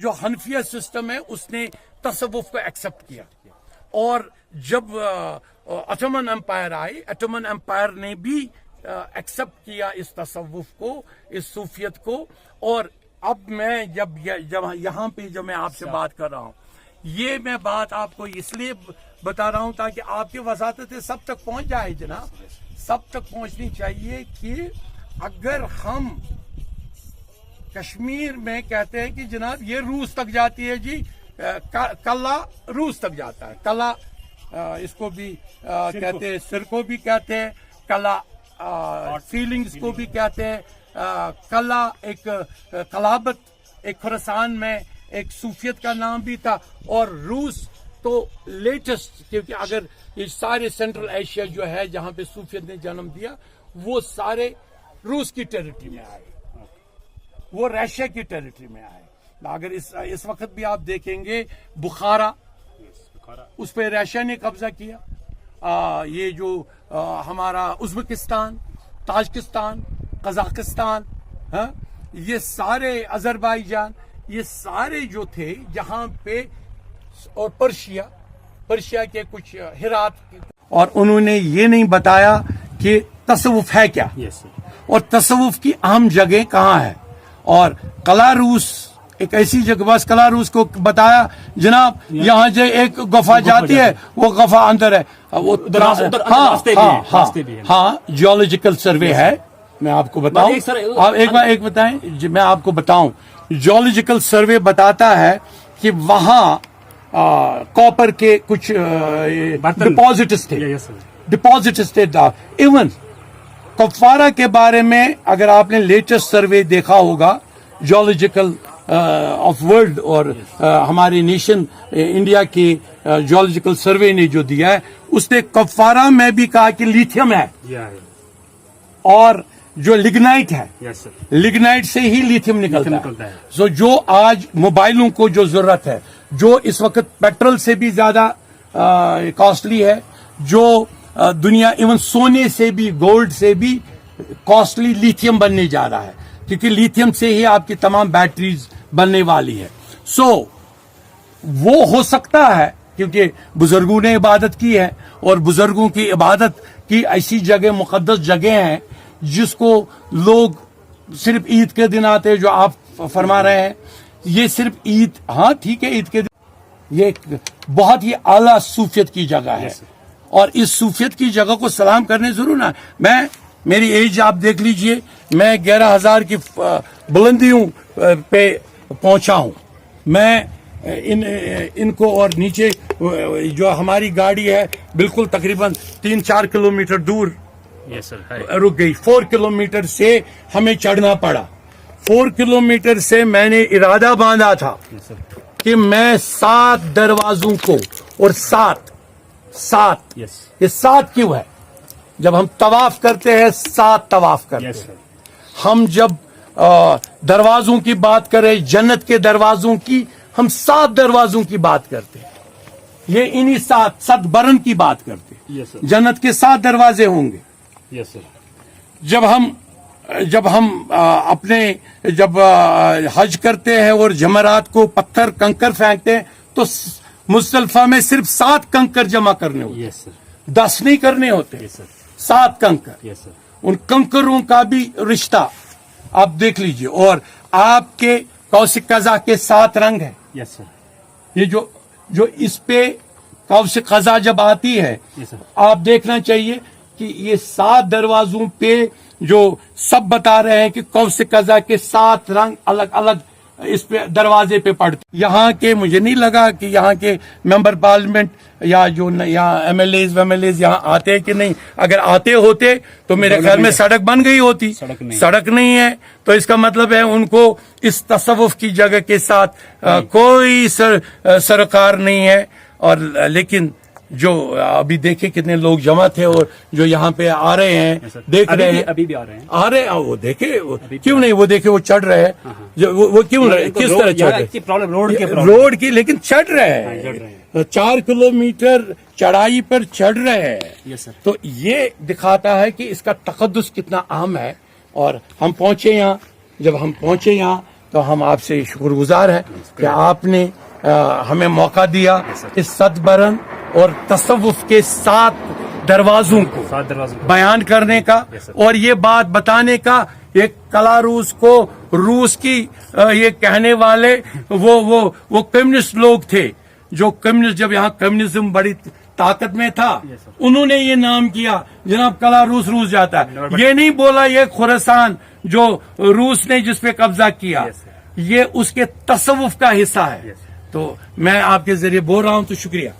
جو حنفیہ سسٹم ہے اس نے تصوف کو ایکسپٹ کیا، اور جب اٹومن امپائر آئی، اٹومن امپائر نے بھی ایکسپٹ کیا اس تصوف کو، اس صوفیت کو. اور اب میں جب یہاں پہ جو میں آپ سے بات کر رہا ہوں، یہ میں بات آپ کو اس لیے بتا رہا ہوں تاکہ آپ کی وساطتیں سب تک پہنچ جائے جناب، سب تک پہنچنی چاہیے کہ اگر ہم کشمیر میں کہتے ہیں کہ جناب یہ روس تک جاتی ہے، جی کلا روس تک جاتا ہے، کلا اس کو بھی کہتے ہیں، سر کو بھی کہتے ہیں کلا، فیلنگز کو بھی کہتے ہیں کلا. ایک کلابت ایک خراسان میں ایک صوفیت کا نام بھی تھا. اور روس تو لیٹسٹ، کیونکہ اگر یہ سارے سینٹرل ایشیا جو ہے جہاں پہ صوفیت نے جنم دیا وہ سارے روس کی ٹیریٹری میں آئے، وہ رشیا کی ٹیریٹری میں آئے. اگر اس وقت بھی آپ دیکھیں گے بخارا، اس پہ رشیا نے قبضہ کیا. یہ جو ہمارا ازبکستان، تاجکستان، قزاقستان، یہ سارے آذربائیجان، یہ سارے جو تھے جہاں پہ، اور پرشیا کے کچھ ہرات، اور انہوں نے یہ نہیں بتایا کہ تصوف ہے کیا، اور تصوف کی اہم جگہ کہاں ہے. اور قلعہ روس ایک ایسی جگہ، بس قلعہ روس کو بتایا جناب یہاں جو ایک گفا جاتی ہے، وہ گفا اندر ہے. ہاں جیولوجیکل سروے ہے، میں آپ کو بتاؤں، آپ ایک بتائیں، میں آپ کو بتاؤں. جیولوجیکل سروے بتاتا ہے کہ وہاں کاپر کے کچھ ڈپازٹس تھے. ایون کپوارہ کے بارے میں اگر آپ نے لیٹسٹ سروے دیکھا ہوگا جیولوجیکل آف ورلڈ، اور ہمارے نیشن انڈیا کی جیولوجیکل سروے نے جو دیا ہے، اس نے کپوارہ میں بھی کہا کہ لیتھیم ہے، اور جو لگنائٹ ہے، لگنائٹ سے ہی لیتھیم نکلتا ہے. سو جو آج موبائلوں کو جو ضرورت ہے، جو اس وقت پیٹرول سے بھی زیادہ کاسٹلی ہے، جو دنیا ایون سونے سے بھی، گولڈ سے بھی کاسٹلی لیتھیم بننے جا رہا ہے، کیونکہ لیتھیم سے ہی آپ کی تمام بیٹریز بننے والی ہے. سو وہ ہو سکتا ہے کیونکہ بزرگوں نے عبادت کی ہے، اور بزرگوں کی عبادت کی ایسی جگہ، مقدس جگہ ہیں جس کو لوگ صرف عید کے دن آتے ہیں، جو آپ فرما رہے ہیں. یہ صرف عید، ہاں ٹھیک ہے عید کے دن، یہ ایک بہت ہی اعلیٰ صوفیت کی جگہ ہے، اور اس صوفیت کی جگہ کو سلام کرنے ضرور نہ. میری ایج آپ دیکھ لیجئے، میں 11,000 کی بلندیوں پہ پہنچا ہوں. میں ان کو، اور نیچے جو ہماری گاڑی ہے بالکل تقریباً 3-4 کلومیٹر دور رک گئی. 4 کلومیٹر سے ہمیں چڑھنا پڑا. 4 کلومیٹر سے میں نے ارادہ باندھا تھا کہ میں 7 دروازوں کو، اور 7 یہ 7 کیوں ہے؟ جب ہم طواف کرتے ہیں 7 طواف کرتے ہیں. ہم جب دروازوں کی بات کریں، جنت کے دروازوں کی، ہم 7 دروازوں کی بات کرتے ہیں. یہ انہی 7 برن کی بات کرتے ہیں. جنت کے 7 دروازے ہوں گے. جب ہم اپنے حج کرتے ہیں اور جمرات کو پتھر کنکر پھینکتے ہیں، تو مزدلفہ میں صرف 7 کنکر جمع کرنے ہوتے ہیں، 10 نہیں کرنے ہوتے. 7 کنکر. ان کنکروں کا بھی رشتہ آپ دیکھ لیجئے. اور آپ کے قوس قزح کے 7 رنگ ہیں. یہ جو اس پہ قوس قزح جب آتی ہے، آپ دیکھنا چاہیے کہ یہ 7 دروازوں پہ جو سب بتا رہے ہیں کہ قوس قزح کے 7 رنگ الگ الگ اس پہ دروازے پہ پڑتے. یہاں کے مجھے نہیں لگا کہ یہاں کے ممبر پارلیمنٹ یا جو یہاں ایم ایل ایز یہاں آتے کہ نہیں. اگر آتے ہوتے تو میرے خیال میں سڑک بن گئی ہوتی. سڑک نہیں ہے، تو اس کا مطلب ہے ان کو اس تصوف کی جگہ کے ساتھ کوئی سرکار نہیں ہے. اور لیکن جو ابھی دیکھے کتنے لوگ جمع تھے، اور جو یہاں پہ آ رہے ہیں، دیکھ رہے ہیں، ابھی بھی آ رہے ہیں. وہ دیکھے کیوں نہیں، وہ دیکھے وہ چڑھ رہے ہیں، وہ کیوں کس طرح چڑھ رہے، روڈ کی، لیکن چڑھ رہے ہیں. 4 کلومیٹر چڑھائی پر چڑھ رہے ہیں. تو یہ دکھاتا ہے کہ اس کا تقدس کتنا اہم ہے. اور ہم پہنچے یہاں، جب ہم پہنچے یہاں تو ہم آپ سے شکر گزار ہیں کہ آپ نے ہمیں موقع دیا اس صد برن اور تصوف کے 7 دروازوں کو بیان کرنے کا اور یہ بات بتانے کا. یہ کلاروس کو روس کی یہ کہنے والے وہ کمیونسٹ لوگ تھے جو کمیونسٹ جب یہاں کمیونزم بڑی طاقت میں تھا انہوں نے یہ نام کیا جناب کلاروس روس جاتا ہے. یہ نہیں بولا یہ خراسان جو روس نے جس پہ قبضہ کیا یہ اس کے تصوف کا حصہ ہے. تو میں آپ کے ذریعے بول رہا ہوں تو شکریہ.